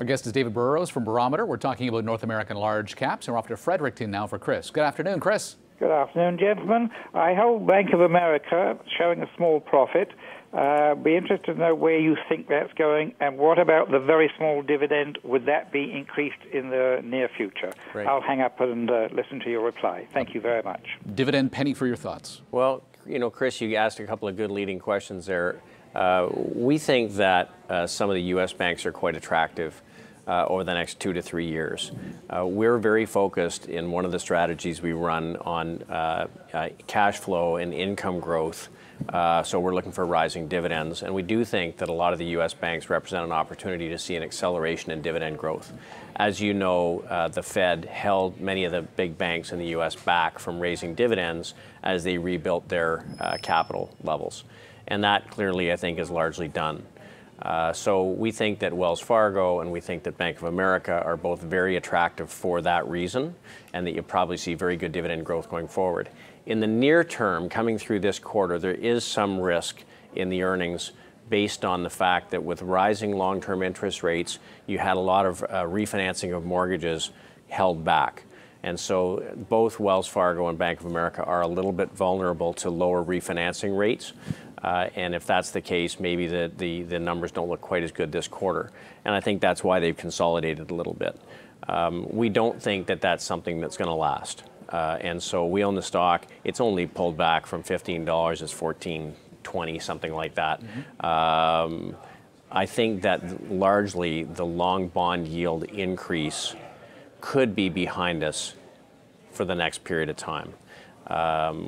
Our guest is David Burrows from Barometer. We're talking about North American large caps, and we're off to Fredericton now for Chris. Good afternoon, Chris. Good afternoon, gentlemen. I hold Bank of America showing a small profit. Be interested to know where you think that's going, and what about the very small dividend? Would that be increased in the near future? Right. I'll hang up and listen to your reply. Thank you very much. Dividend penny for your thoughts. Well, you know, Chris, you asked a couple of good leading questions there. We think that some of the U.S. banks are quite attractive over the next 2 to 3 years. We're very focused in one of the strategies we run on cash flow and income growth. So we're looking for rising dividends. And we do think that a lot of the U.S. banks represent an opportunity to see an acceleration in dividend growth. As you know, the Fed held many of the big banks in the U.S. back from raising dividends as they rebuilt their capital levels. And that clearly, I think, is largely done. So we think that Wells Fargo and we think that Bank of America are both very attractive for that reason, and that you'll probably see very good dividend growth going forward. In the near term, coming through this quarter, there is some risk in the earnings based on the fact that with rising long-term interest rates, you had a lot of refinancing of mortgages held back. And so both Wells Fargo and Bank of America are a little bit vulnerable to lower refinancing rates. And if that's the case, maybe the numbers don't look quite as good this quarter. And I think that's why they've consolidated a little bit. We don't think that that's something that's going to last. And so we own the stock. It's only pulled back from $15. It's $14.20, something like that. Mm-hmm. I think that largely the long bond yield increase could be behind us for the next period of time.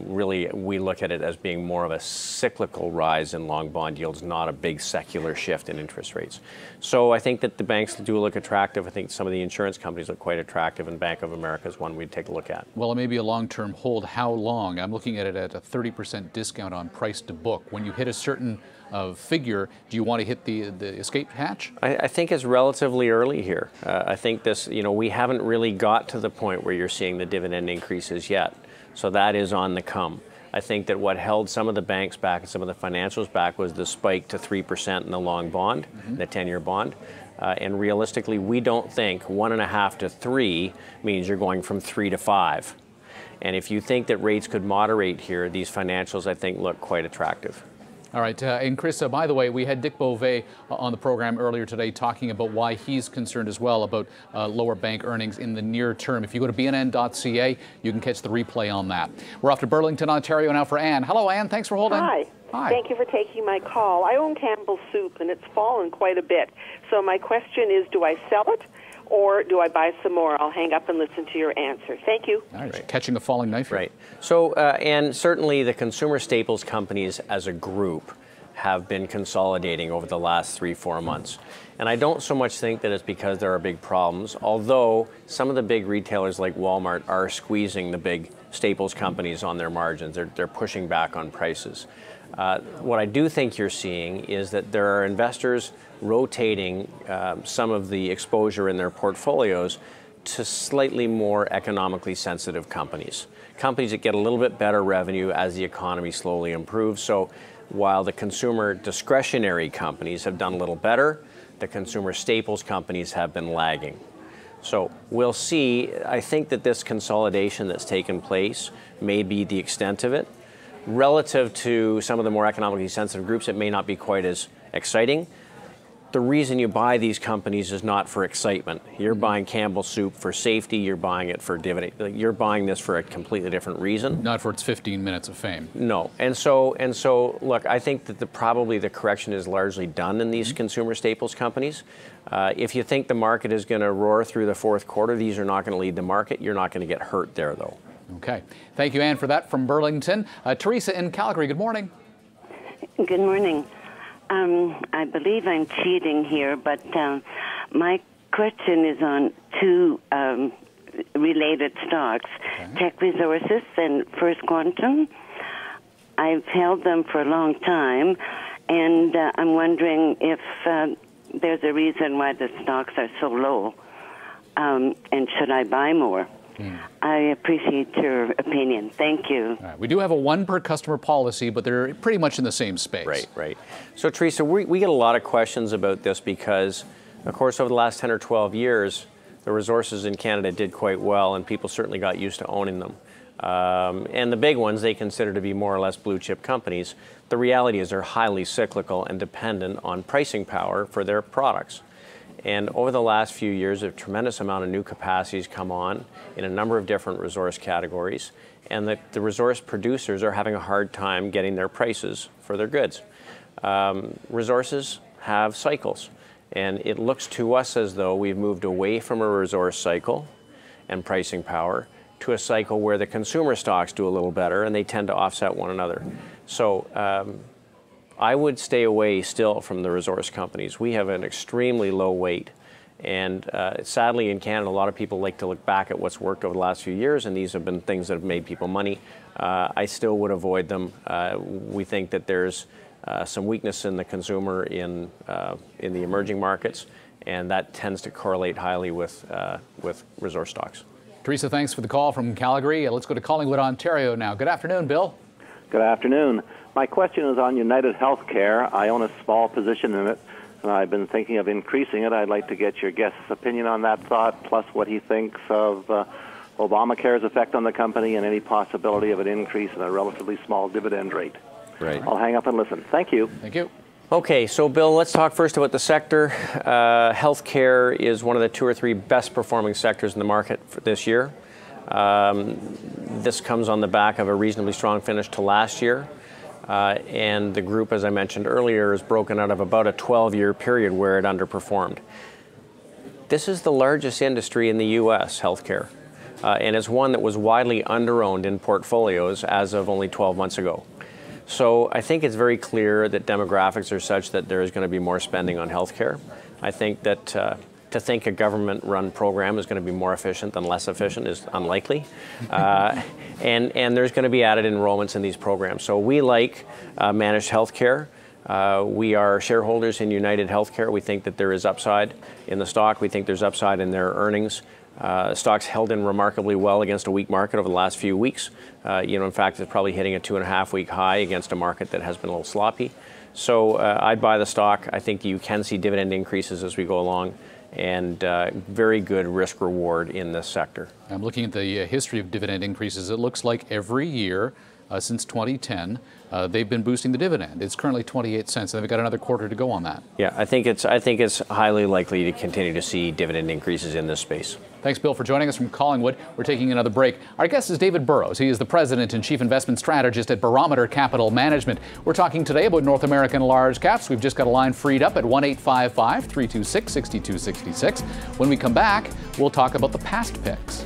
Really, we look at it as being more of a cyclical rise in long bond yields, not a big secular shift in interest rates. So I think that the banks do look attractive. I think some of the insurance companies look quite attractive, and Bank of America is one we'd take a look at. Well, it may be a long-term hold. How long? I'm looking at it at a 30% discount on price to book. When you hit a certain figure, do you want to hit the escape hatch? I think it's relatively early here. I think this, you know, we haven't really got to the point where you're seeing the dividend increases yet. So that is on the come. I think that what held some of the banks back and some of the financials back was the spike to 3% in the long bond, the 10-year bond. And realistically, we don't think 1.5 to 3 means you're going from 3 to 5. And if you think that rates could moderate here, these financials, I think, look quite attractive. All right, and Chris, by the way, we had Dick Beauvais on the program earlier today talking about why he's concerned as well about lower bank earnings in the near term. If you go to bnn.ca, you can catch the replay on that. We're off to Burlington, Ontario now for Anne. Hello, Anne. Thanks for holding. Hi. Hi. Thank you for taking my call. I own Campbell's Soup, and it's fallen quite a bit. So my question is, do I sell it, or do I buy some more? I'll hang up and listen to your answer. Thank you. All right. Catching a falling knife here. Right. So, and certainly the consumer staples companies as a group have been consolidating over the last 3-4 months. And I don't so much think that it's because there are big problems, although some of the big retailers like Walmart are squeezing the big staples companies on their margins. They're pushing back on prices. What I do think you're seeing is that there are investors rotating some of the exposure in their portfolios to slightly more economically sensitive companies. Companies that get a little bit better revenue as the economy slowly improves. So while the consumer discretionary companies have done a little better, the consumer staples companies have been lagging. So we'll see. I think that this consolidation that's taken place may be the extent of it. Relative to some of the more economically sensitive groups, it may not be quite as exciting. The reason you buy these companies is not for excitement. You're buying Campbell's Soup for safety. You're buying it for dividend. You're buying this for a completely different reason. Not for its 15 minutes of fame. No. And so, look, I think that probably the correction is largely done in these consumer staples companies. If you think the market is going to roar through the fourth quarter, these are not going to lead the market. You're not going to get hurt there, though. Okay. Thank you, Anne, for that from Burlington. Teresa in Calgary, good morning. Good morning. I believe I'm cheating here, but my question is on two related stocks, Tech Resources and First Quantum. I've held them for a long time, and I'm wondering if there's a reason why the stocks are so low, and should I buy more? I appreciate your opinion. Thank you. All right. We do have a one per customer policy, but they're pretty much in the same space. Right. So, Teresa, we get a lot of questions about this because Of course, over the last 10 or 12 years, the resources in Canada did quite well, and people certainly got used to owning them. And the big ones they consider to be more or less blue chip companies. The reality is they're highly cyclical and dependent on pricing power for their products. And over the last few years, a tremendous amount of new capacities come on in a number of different resource categories, and the resource producers are having a hard time getting their prices for their goods. Resources have cycles, and it looks to us as though we've moved away from a resource cycle and pricing power to a cycle where the consumer stocks do a little better and they tend to offset one another. So I would stay away still from the resource companies. We have an extremely low weight, and sadly in Canada a lot of people like to look back at what's worked over the last few years, and these have been things that have made people money. I still would avoid them. We think that there's some weakness in the consumer in the emerging markets, and that tends to correlate highly with resource stocks. Teresa, thanks for the call from Calgary. Let's go to Collingwood, Ontario now. Good afternoon, Bill. Good afternoon. My question is on United Healthcare. I own a small position in it, and I've been thinking of increasing it. I'd like to get your guest's opinion on that thought, plus what he thinks of Obamacare's effect on the company and any possibility of an increase in a relatively small dividend rate. Right. I'll hang up and listen. Thank you. Thank you. Okay, so Bill, let's talk first about the sector. Healthcare is one of the 2 or 3 best performing sectors in the market for this year. This comes on the back of a reasonably strong finish to last year. And the group, as I mentioned earlier, is broken out of about a 12-year period where it underperformed. This is the largest industry in the U.S., healthcare, and it's one that was widely underowned in portfolios as of only 12 months ago. So I think it's very clear that demographics are such that there is going to be more spending on healthcare. I think that to think a government-run program is going to be more efficient than less efficient is unlikely. And there's going to be added enrollments in these programs. So we like managed healthcare. We are shareholders in United Healthcare. We think that there is upside in the stock. We think there's upside in their earnings. Stocks held in remarkably well against a weak market over the last few weeks. In fact, it's probably hitting a 2.5-week high against a market that has been a little sloppy. So I'd buy the stock. I think you can see dividend increases as we go along, and very good risk reward in this sector. I'm looking at the history of dividend increases. It looks like every year since 2010, they've been boosting the dividend. It's currently 28 cents, and they've got another quarter to go on that. Yeah, I think it's highly likely to continue to see dividend increases in this space. Thanks, Bill, for joining us from Collingwood. We're taking another break. Our guest is David Burrows. He is the president and chief investment strategist at Barometer Capital Management. We're talking today about North American large caps. We've just got a line freed up at 1-855-326-6266. When we come back, we'll talk about the past picks.